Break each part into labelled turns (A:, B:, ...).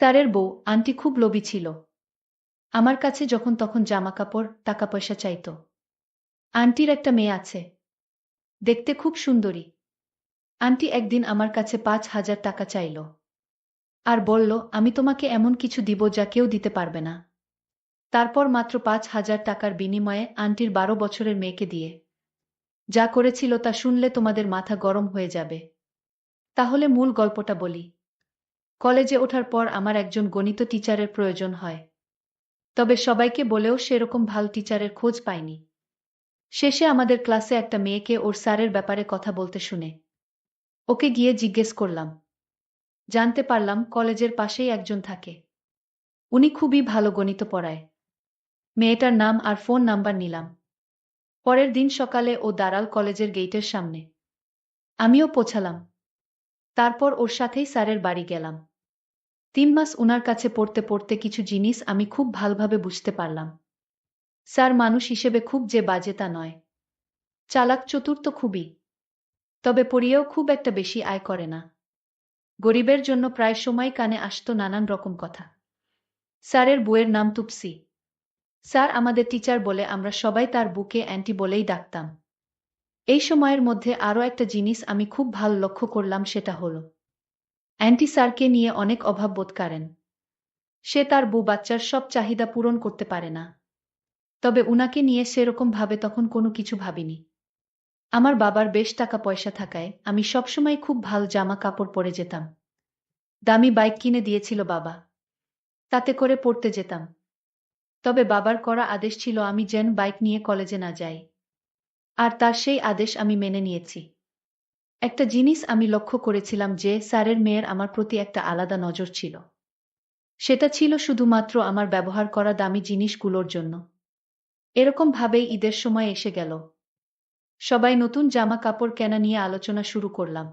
A: স্যারের বউ আন্টি খুব লোভী ছিল। আমার কাছে যখন তখন জামাকাপড় টাকা পয়সা চাইত। আন্টির একটা মেয়ে আছে, দেখতে খুব সুন্দরী। আন্টি একদিন আমার কাছে ৫,০০০ টাকা চাইল আর বলল, আমি তোমাকে এমন কিছু দিব যা কেউ দিতে পারবে না। তারপর মাত্র ৫,০০০ টাকার বিনিময়ে আন্টির ১২ বছরের মেয়েকে দিয়ে যা করেছিল তা শুনলে তোমাদের মাথা গরম হয়ে যাবে। তাহলে মূল গল্পটা বলি। কলেজে ওঠার পর আমার একজন গণিত টিচারের প্রয়োজন হয়। তবে সবাইকে বলেও সেরকম ভালো টিচারের খোঁজ পাইনি। শেষে আমাদের ক্লাসে একটা মেয়েকে ওর স্যারের ব্যাপারে কথা বলতে শুনে ওকে গিয়ে জিজ্ঞেস করলাম। জানতে পারলাম কলেজের পাশেই একজন থাকে। উনি খুবই ভালো গণিত পড়ায়। মেয়েটার নাম আর ফোন নাম্বার নিলাম। পরের দিন সকালে ও দাঁড়াল কলেজের গেইটের সামনে। আমিও পৌঁছালাম। তারপর ওর সাথেই স্যারের বাড়ি গেলাম। ৩ মাস উনার কাছে পড়তে পড়তে কিছু জিনিস আমি খুব ভালোভাবে বুঝতে পারলাম। স্যার মানুষ হিসেবে খুব যে বাজে তা নয়। চালাক চতুর তো খুবই। তবে পড়িয়েও খুব একটা বেশি আয় করে না। গরিবের জন্য প্রায় সময় কানে আসতো নানান রকম কথা। স্যারের বউয়ের নাম তুপসি। স্যার আমাদের টিচার বলে আমরা সবাই তার বুকে অ্যান্টি বলেই ডাকতাম। এই সময়ের মধ্যে আরও একটা জিনিস আমি খুব ভালো লক্ষ্য করলাম, সেটা হলো অ্যান্টি স্যারকে নিয়ে অনেক অভাব বোধ করেন। সে তার বউ বাচ্চার সব চাহিদা পূরণ করতে পারে না। তবে উনাকে নিয়ে সেরকম ভাবে তখন কোনো কিছু ভাবিনি। আমার বাবার বেশ টাকা পয়সা থাকায় আমি সবসময় খুব ভালো জামা কাপড় পরে যেতাম। দামি বাইক কিনে দিয়েছিল বাবা, তাতে করে পড়তে যেতাম। তবে বাবার করা আদেশ ছিল আমি যেন বাইক নিয়ে কলেজে না যাই। আর তার সেই আদেশ আমি মেনে নিয়েছি। একটা জিনিস আমি লক্ষ্য করেছিলাম যে স্যারের মেয়ের আমার প্রতি একটা আলাদা নজর ছিল। সেটা ছিল শুধুমাত্র আমার ব্যবহার করা দামি জিনিসগুলোর জন্য। এরকম ভাবেই ঈদের সময় এসে গেল। সবাই নতুন জামা কাপড় কেনা নিয়ে আলোচনা শুরু করলাম।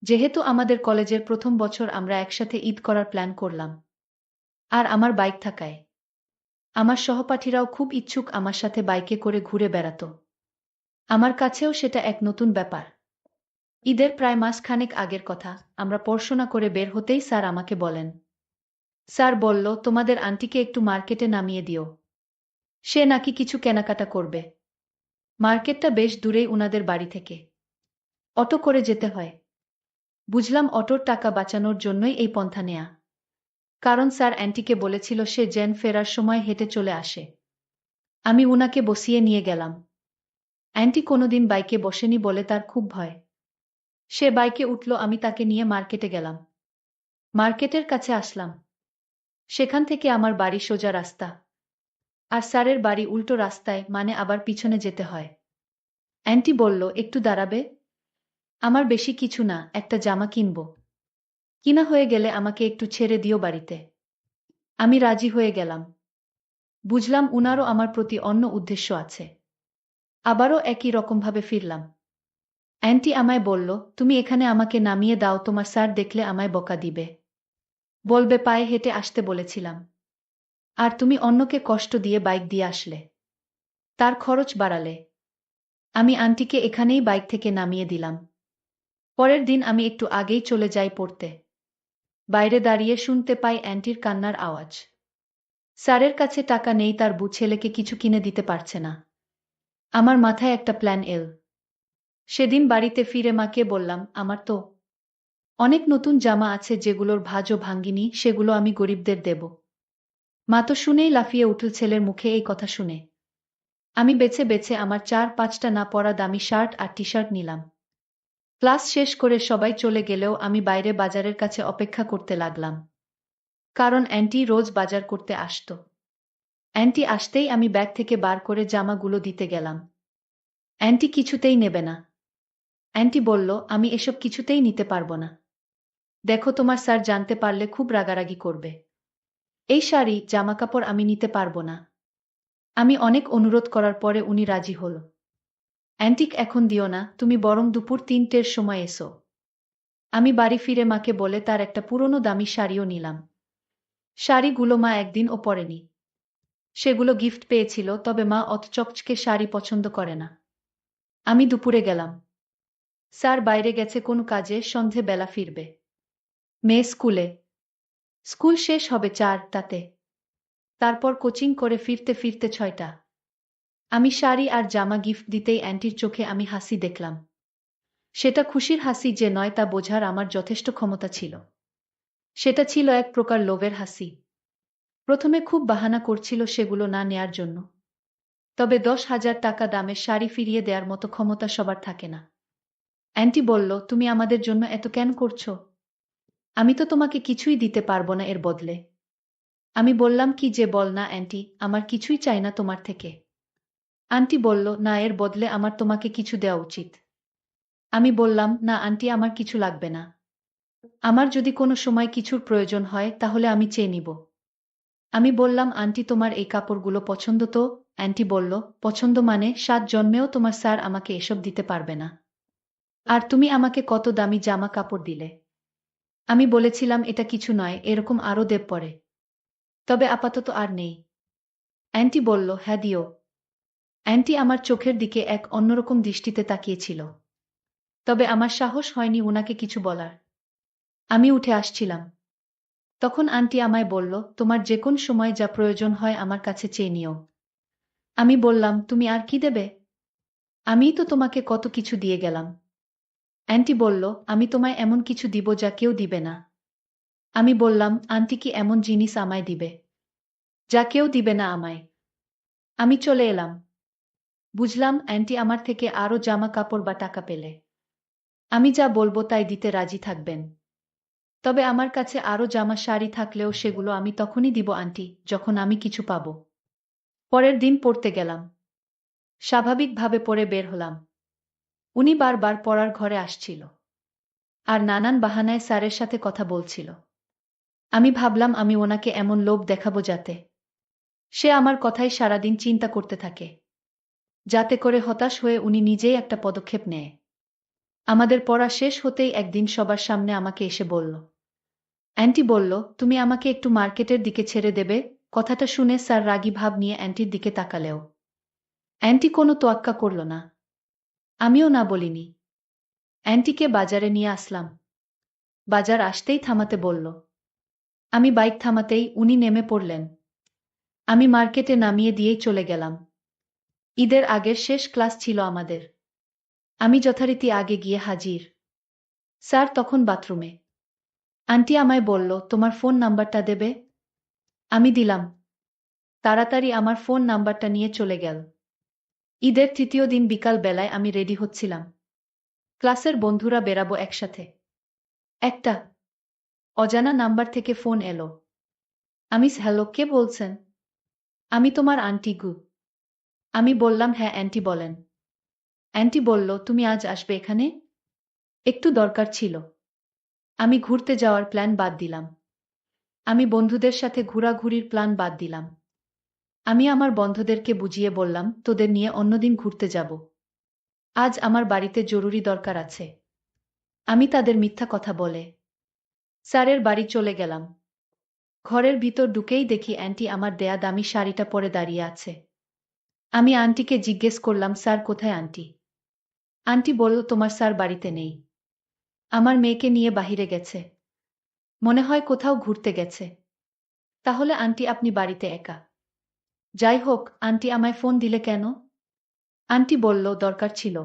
A: যেহেতু আমাদের কলেজের প্রথম বছর আমরা একসাথে ঈদ করার প্ল্যান করলাম। আর আমার বাইক থাকায় আমার সহপাঠীরাও খুব ইচ্ছুক আমার সাথে বাইকে করে ঘুরে বেড়াতো। আমার কাছেও সেটা এক নতুন ব্যাপার। ঈদের প্রায় মাসখানেক আগের কথা, আমরা পড়াশোনা করে বের হতেই স্যার আমাকে বলেন। স্যার বলল, তোমাদের আন্টিকে একটু মার্কেটে নামিয়ে দিও। সে নাকি কিছু কেনাকাটা করবে। মার্কেটটা বেশ দূরেই উনাদের বাড়ি থেকে। অটো করে যেতে হয়। বুঝলাম অটোর টাকা বাঁচানোর জন্যই এই পন্থা নেয়া। কারণ স্যার অ্যান্টিকে বলেছিল সে যেন ফেরার সময় হেঁটে চলে আসে। আমি উনাকে বসিয়ে নিয়ে গেলাম। অ্যান্টি কোনোদিন বাইকে বসেনি বলে তার খুব ভয়। সে বাইকে উঠল, আমি তাকে নিয়ে মার্কেটে গেলাম। মার্কেটের কাছে আসলাম। সেখান থেকে আমার বাড়ি সোজা রাস্তা। আর স্যারের বাড়ি উল্টো রাস্তায়, মানে আবার পিছনে যেতে হয়। অ্যান্টি বলল, একটু দাঁড়াবে? আমার বেশি কিছু না, একটা জামা কিনব। কিনা হয়ে গেলে আমাকে একটু ছেড়ে দিও বাড়িতে। আমি রাজি হয়ে গেলাম। বুঝলাম উনারও আমার প্রতি অন্য উদ্দেশ্য আছে। আবারও একই রকমভাবে ফিরলাম। অ্যান্টি আমায় বলল, তুমি এখানে আমাকে নামিয়ে দাও, তোমার স্যার দেখলে আমায় বকা দিবে। বলবে পায়ে হেঁটে আসতে বলেছিলাম। আর তুমি অন্যকে কষ্ট দিয়ে বাইক দিয়ে আসলে। তার খরচ বাড়ালে। আমি আন্টিকে এখানেই বাইক থেকে নামিয়ে দিলাম। পরের দিন আমি একটু আগেই চলে যাই পড়তে। বাইরে দাঁড়িয়ে শুনতে পাই অ্যান্টির কান্নার আওয়াজ। স্যারের কাছে টাকা নেই, তার বউ ছেলেকে কিছু কিনে দিতে পারছে না। আমার মাথায় একটা প্ল্যান এল। সেদিন বাড়িতে ফিরে মাকে বললাম, আমার তো অনেক নতুন জামা আছে যেগুলোর ভাঁজও ভাঙ্গিনি, সেগুলো আমি গরিবদের দেব। মা তো শুনেই লাফিয়ে উঠল ছেলের মুখে এই কথা শুনে। আমি বেছে বেছে আমার ৪-৫টা না পরা দামি শার্ট আর টি শার্ট নিলাম। ক্লাস শেষ করে সবাই চলে গেলেও আমি বাইরে বাজারের কাছে অপেক্ষা করতে লাগলাম। কারণ অ্যান্টি রোজ বাজার করতে আসতো। অ্যান্টি আসতেই আমি ব্যাগ থেকে বার করে জামাগুলো দিতে গেলাম। অ্যান্টি কিছুতেই নেবে না। অ্যান্টি বলল, আমি এসব কিছুতেই নিতে পারবো না। দেখো, তোমার স্যার জানতে পারলে খুব রাগারাগি করবে। এই শাড়ি জামাকাপড় আমি নিতে পারবো না। আমি অনেক অনুরোধ করার পরে উনি রাজি হল। অ্যান্টিক এখন দিও না, তুমি বরং দুপুর ৩টের সময় এসো। আমি বাড়ি ফিরে মাকে বলে তার একটা পুরনো দামি শাড়িও নিলাম। শাড়িগুলো মা একদিনও পরেনি। সেগুলো গিফট পেয়েছিল, তবে মা অত চকচকে শাড়ি পছন্দ করে না। আমি দুপুরে গেলাম। স্যার বাইরে গেছে কোনো কাজে, সন্ধে বেলা ফিরবে। মেয়ে স্কুলে। স্কুল শেষ হবে 4টাতে। তারপর কোচিং করে ফিরতে ফিরতে 6টা। আমি শাড়ি আর জামা গিফট দিতেই অ্যান্টির চোখে আমি হাসি দেখলাম। সেটা খুশির হাসি যে নয় তা বোঝার আমার যথেষ্ট ক্ষমতা ছিল। সেটা ছিল এক প্রকার লোভের হাসি। প্রথমে খুব বাহানা করছিল সেগুলো না নেয়ার জন্য। তবে 10,000 টাকা দামের শাড়ি ফিরিয়ে দেওয়ার মতো ক্ষমতা সবার থাকে না। অ্যান্টি বলল, তুমি আমাদের জন্য এত কেন করছো? আমি তো তোমাকে কিছুই দিতে পারবো না এর বদলে। আমি বললাম, কি যে বল না অ্যান্টি, আমার কিছুই চাই না তোমার থেকে। আন্টি বলল, না, এর বদলে আমার তোমাকে কিছু দেওয়া উচিত। আমি বললাম, না আন্টি, আমার কিছু লাগবে না। আমার যদি কোনো সময় কিছুর প্রয়োজন হয় তাহলে আমি চেয়ে নিব। আমি বললাম, আন্টি তোমার এই কাপড়গুলো পছন্দ তো? অ্যান্টি বলল, পছন্দ মানে 7 জন্মেও তোমার স্যার আমাকে এসব দিতে পারবে না। আর তুমি আমাকে কত দামি জামা কাপড় দিলে। আমি বলেছিলাম এটা কিছু নয়, এরকম আরও দেব পরে। তবে আপাতত আর নেই। অ্যান্টি বলল, হ্যাঁ দিও। অ্যান্টি আমার চোখের দিকে এক অন্যরকম দৃষ্টিতে তাকিয়েছিল। তবে আমার সাহস হয়নি উনাকে কিছু বলার। আমি উঠে আসছিলাম। তখন আন্টি আমায় বলল, তোমার যে কোন সময় যা প্রয়োজন হয় আমার কাছে চেয়ে নিও। আমি বললাম, তুমি আর কি দেবে? আমিই তো তোমাকে কত কিছু দিয়ে গেলাম। অ্যান্টি বলল, আমি তোমায় এমন কিছু দিব যা কেউ দিবে না। আমি বললাম, আন্টি কি এমন জিনিস আমায় দিবে যা কেউ দিবে না আমায়? আমি চলে এলাম। বুঝলাম অ্যান্টি আমার থেকে আরও জামা কাপড় বা টাকা পেলে আমি যা বলবো তাই দিতে রাজি থাকবেন। তবে আমার কাছে আরও জামা শাড়ি থাকলেও সেগুলো আমি তখনই দিব আন্টি, যখন আমি কিছু পাব। পরের দিন পড়তে গেলাম। স্বাভাবিকভাবে পড়ে বের হলাম। উনি বারবার পড়ার ঘরে আসছিল। আর নানান বাহানায় স্যারের সাথে কথা বলছিল। আমি ভাবলাম আমি ওনাকে এমন লোভ দেখাবো যাতে সে আমার কথাই সারাদিন চিন্তা করতে থাকে, যাতে করে হতাশ হয়ে উনি নিজেই একটা পদক্ষেপ নেয়। আমাদের পড়া শেষ হতেই একদিন সবার সামনে আমাকে এসে বলল, অ্যান্টি বলল, তুমি আমাকে একটু মার্কেটের দিকে ছেড়ে দেবে? কথাটা শুনে স্যার রাগী ভাব নিয়ে অ্যান্টির দিকে তাকালেও অ্যান্টি কোনো তোয়াক্কা করল না। আমিও না বলিনি। অ্যান্টিকে বাজারে নিয়ে আসলাম। বাজার আসতেই থামাতে বলল। আমি বাইক থামাতেই উনি নেমে পড়লেন। আমি মার্কেটে নামিয়ে দিয়েই চলে গেলাম। ঈদের আগের শেষ ক্লাস ছিল আমাদের। আমি যথারীতি আগে গিয়ে হাজির। স্যার তখন বাথরুমে। আন্টি আমায় বলল, তোমার ফোন নাম্বারটা দেবে? আমি দিলাম। তাড়াতাড়ি আমার ফোন নাম্বারটা নিয়ে চলে গেল। ঈদের তৃতীয় দিন বিকাল বেলায় আমি রেডি হচ্ছিলাম। ক্লাসের বন্ধুরা বেরাবো একসাথে। একটা অজানা নাম্বার থেকে ফোন এলো। হ্যালো, কে বলছেন? আমি তোমার আন্টি গু। আমি বললাম, হ্যাঁ অ্যান্টি বলেন। অ্যান্টি বলল, তুমি আজ আসবে এখানে? একটু দরকার ছিল। আমি ঘুরতে যাওয়ার প্ল্যান বাদ দিলাম। আমি বন্ধুদের সাথে ঘোরাঘুরির প্ল্যান বাদ দিলাম। আমি আমার বন্ধুদেরকে বুঝিয়ে বললাম, তোদের নিয়ে অন্যদিন ঘুরতে যাব। আজ আমার বাড়িতে জরুরি দরকার আছে। আমি তাদের মিথ্যা কথা বলে স্যারের বাড়ি চলে গেলাম। ঘরের ভিতর ঢুকেই দেখি অ্যান্টি আমার দেয়া দামি শাড়িটা পরে দাঁড়িয়ে আছে। আমি আন্টিকে জিজ্ঞেস করলাম, স্যার কোথায় আন্টি? আন্টি বলল, তোমার স্যার বাড়িতে নেই। আমার মেয়েকে নিয়ে বাহিরে গেছে। মনে হয় কোথাও ঘুরতে গেছে। তাহলে আন্টি আপনি বাড়িতে একা? যাই হোক, আন্টি আমায় ফোন দিলে কেন? আন্টি বলল, দরকার ছিল।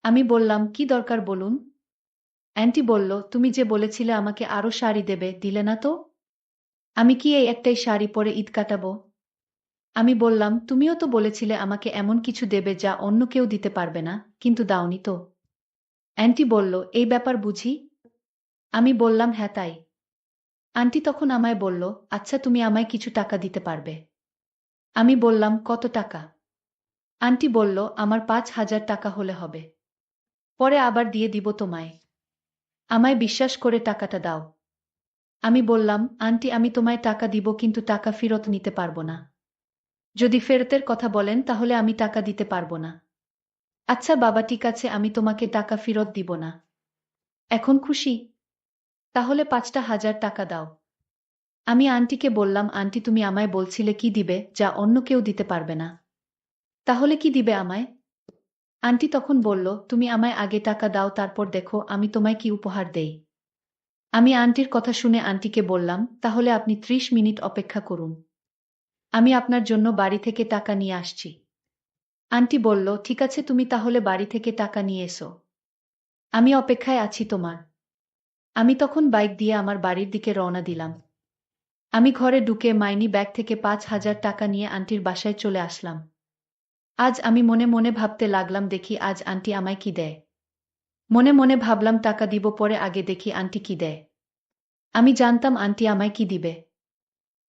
A: আমি বললাম, কি দরকার বলুন? অ্যান্টি বলল, তুমি যে বলেছিলে আমাকে আরও শাড়ি দেবে, দিলে না তো? আমি কি এই একটাই শাড়ি পরে ঈদ কাটাবো? আমি বললাম, তুমিও তো বলেছিলে আমাকে এমন কিছু দেবে যা অন্য কেউ দিতে পারবে না, কিন্তু দাওনি তো। অ্যান্টি বলল, এই ব্যাপার বুঝি? আমি বললাম, হ্যাঁ তাই। আন্টি তখন আমায় বলল, আচ্ছা তুমি আমায় কিছু টাকা দিতে পারবে? আমি বললাম, কত টাকা? আন্টি বলল, আমার 5,000 টাকা হলে হবে। পরে আবার দিয়ে দিব তোমায়। আমায় বিশ্বাস করে টাকাটা দাও। আমি বললাম, আন্টি আমি তোমায় টাকা দিব কিন্তু টাকা ফেরত নিতে পারবো না। যদি ফেরতের কথা বলেন তাহলে আমি টাকা দিতে পারবো না। আচ্ছা বাবা, ঠিক আছে, আমি তোমাকে টাকা ফেরত দিব না। এখন খুশি? তাহলে 5,000 টাকা দাও। আমি আন্টিকে বললাম, আন্টি তুমি আমায় বলছিলে কি দিবে যা অন্য কেউ দিতে পারবে না। তাহলে কি দিবে আমায়? আন্টি তখন বলল, তুমি আমায় আগে টাকা দাও, তারপর দেখো আমি তোমায় কি উপহার দেই। আমি আন্টির কথা শুনে আন্টিকে বললাম, তাহলে আপনি ৩০ মিনিট অপেক্ষা করুন। আমি আপনার জন্য বাড়ি থেকে টাকা নিয়ে আসছি। আন্টি বলল, ঠিক আছে, তুমি তাহলে বাড়ি থেকে টাকা নিয়ে এসো। আমি অপেক্ষায় আছি তোমার। আমি তখন বাইক দিয়ে আমার বাড়ির দিকে রওনা দিলাম। আমি ঘরে ঢুকে মাইনি ব্যাগ থেকে ৫,০০০ টাকা নিয়ে আন্টির বাসায় চলে আসলাম। আজ আমি মনে মনে ভাবতে লাগলাম, দেখি আজ আন্টি আমায় কি দেয়। মনে মনে ভাবলাম টাকা দিব পরে, আগে দেখি আন্টি কি দেয়। আমি জানতাম আন্টি আমায় কি দিবে,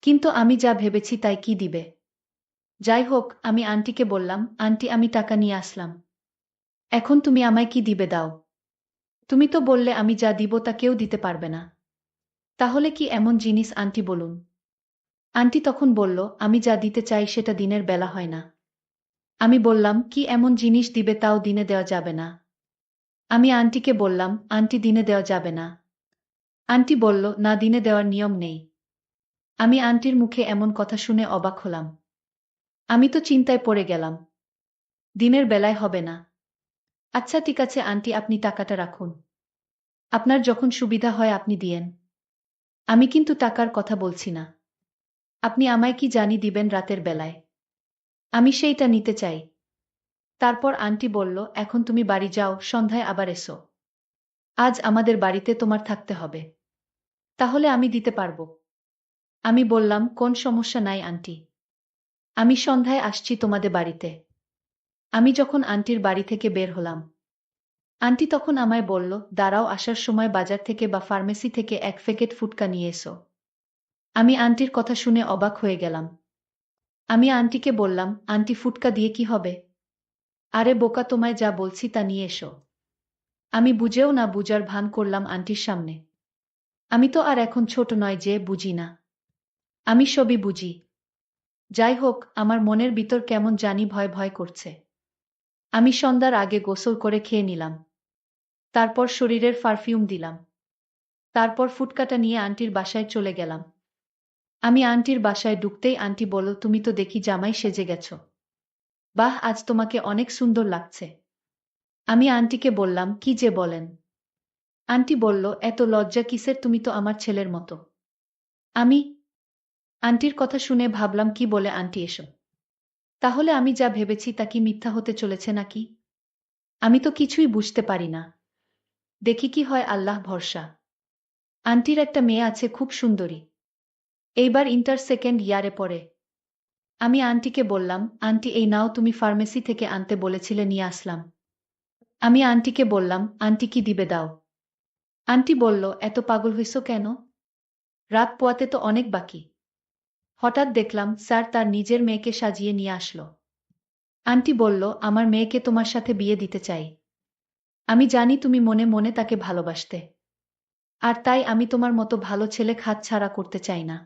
A: কিন্তু আমি যা ভেবেছি তাই কি দিবে। যাই হোক, আমি আন্টিকে বললাম, আন্টি আমি টাকা নিয়ে আসলাম। এখন তুমি আমায় কি দিবে দাও। তুমি তো বললে আমি যা দিব তা কেউ দিতে পারবে না। তাহলে কি এমন জিনিস আন্টি বলুন। আন্টি তখন বলল, আমি যা দিতে চাই সেটা দিনের বেলা হয় না। আমি বললাম, কি এমন জিনিস দিবে তাও দিনে দেওয়া যাবে না। আমি আন্টিকে বললাম, আন্টি দিনে দেওয়া যাবে না। আন্টি বলল, না, দিনে দেওয়ার নিয়ম নেই। আমি আন্টির মুখে এমন কথা শুনে অবাক হলাম। আমি তো চিন্তায় পড়ে গেলাম। দিনের বেলায় হবে না। আচ্ছা ঠিক আছে আন্টি, আপনি টাকাটা রাখুন। আপনার যখন সুবিধা হয় আপনি দিয়েন। আমি কিন্তু টাকার কথা বলছি না। আপনি আমায় কি জানি দিবেন রাতের বেলায়। আমি সেইটা নিতে চাই। তারপর আন্টি বলল, এখন তুমি বাড়ি যাও, সন্ধ্যায় আবার এসো। আজ আমাদের বাড়িতে তোমার থাকতে হবে। তাহলে আমি দিতে পারবো। আমি বললাম, কোন সমস্যা নাই আন্টি। আমি সন্ধ্যায় আসছি তোমাদের বাড়িতে। আমি যখন আন্টির বাড়ি থেকে বের হলাম, আন্টি তখন আমায় বলল, দাঁড়াও, আসার সময় বাজার থেকে বা ফার্মেসি থেকে ১ প্যাকেট ফুটকা নিয়ে এসো। আমি আন্টির কথা শুনে অবাক হয়ে গেলাম। আমি আন্টিকে বললাম, আন্টি ফুটকা দিয়ে কি হবে। আরে বোকা, তোমায় যা বলছি তা নিয়ে এসো। আমি বুঝেও না বুঝার ভান করলাম আন্টির সামনে। আমি তো আর এখন ছোট নয় যে বুঝি না। আমি সবই বুঝি। যাই হোক, আমার মনের ভিতর কেমন জানি ভয় ভয় করছে। আমি সন্ধ্যার আগে গোসল করে খেয়ে নিলাম। তারপর শরীরের পারফিউম দিলাম। তারপর ফুটকাটা নিয়ে আন্টির বাসায় চলে গেলাম। আমি আন্টির বাসায় ঢুকতেই আন্টি বলল, তুমি তো দেখি জামাই সেজে গেছ। বাহ, আজ তোমাকে অনেক সুন্দর লাগছে। আমি আন্টিকে বললাম, কি যে বলেন। আন্টি বলল, এত লজ্জা কিসের, তুমি তো আমার ছেলের মতো। আমি আন্টির কথা শুনে ভাবলাম, কি বলে আন্টি এসব। তাহলে আমি যা ভেবেছি তা কি মিথ্যা হতে চলেছে নাকি। আমি তো কিছুই বুঝতে পারি না। দেখি কি হয়, আল্লাহ ভরসা। আন্টির একটা মেয়ে আছে, খুব সুন্দরী। এইবার ইন্টার সেকেন্ড ইয়ারে পড়ে। আমি আন্টিকে বললাম, আন্টি এই নাও, তুমি ফার্মেসি থেকে আনতে বলেছিলে, নিয়ে আসলাম। আমি আন্টিকে বললাম, আন্টি কি দিবে দাও। আন্টি বলল, এত পাগল হইছো কেন। রাত পোয়াতে তো অনেক বাকি। হঠাৎ দেখলাম স্যার তার নিজের মেয়েকে সাজিয়ে নিয়ে আসলো। আন্টি বলল, আমার মেয়েকে তোমার সাথে বিয়ে দিতে চাই। আমি জানি তুমি মনে মনে তাকে ভালোবাসতে। আর তাই আমি তোমার মতো ভালো ছেলে হাতছাড়া করতে চাই না।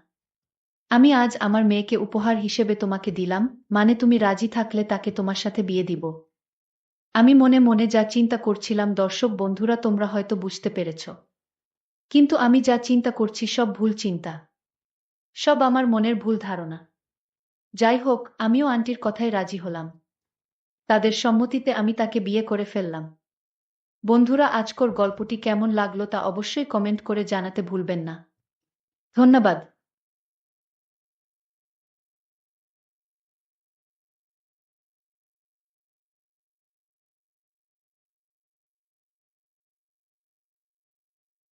A: আমি আজ আমার মেয়েকে উপহার হিসেবে তোমাকে দিলাম, মানে তুমি রাজি থাকলে তাকে তোমার সাথে বিয়ে দিব। আমি মনে মনে যা চিন্তা করছিলাম, দর্শক বন্ধুরা তোমরা হয়তো বুঝতে পেরেছ। কিন্তু আমি যা চিন্তা করছি সব ভুল চিন্তা। সব আমার মনের ভুল ধারণা। যাই হোক, আমিও আন্টির কথায় রাজি হলাম। তাদের সম্মতিতে আমি তাকে বিয়ে করে ফেললাম। বন্ধুরা, আজকের গল্পটি কেমন লাগলো তা অবশ্যই কমেন্ট করে জানাতে ভুলবেন না। ধন্যবাদ।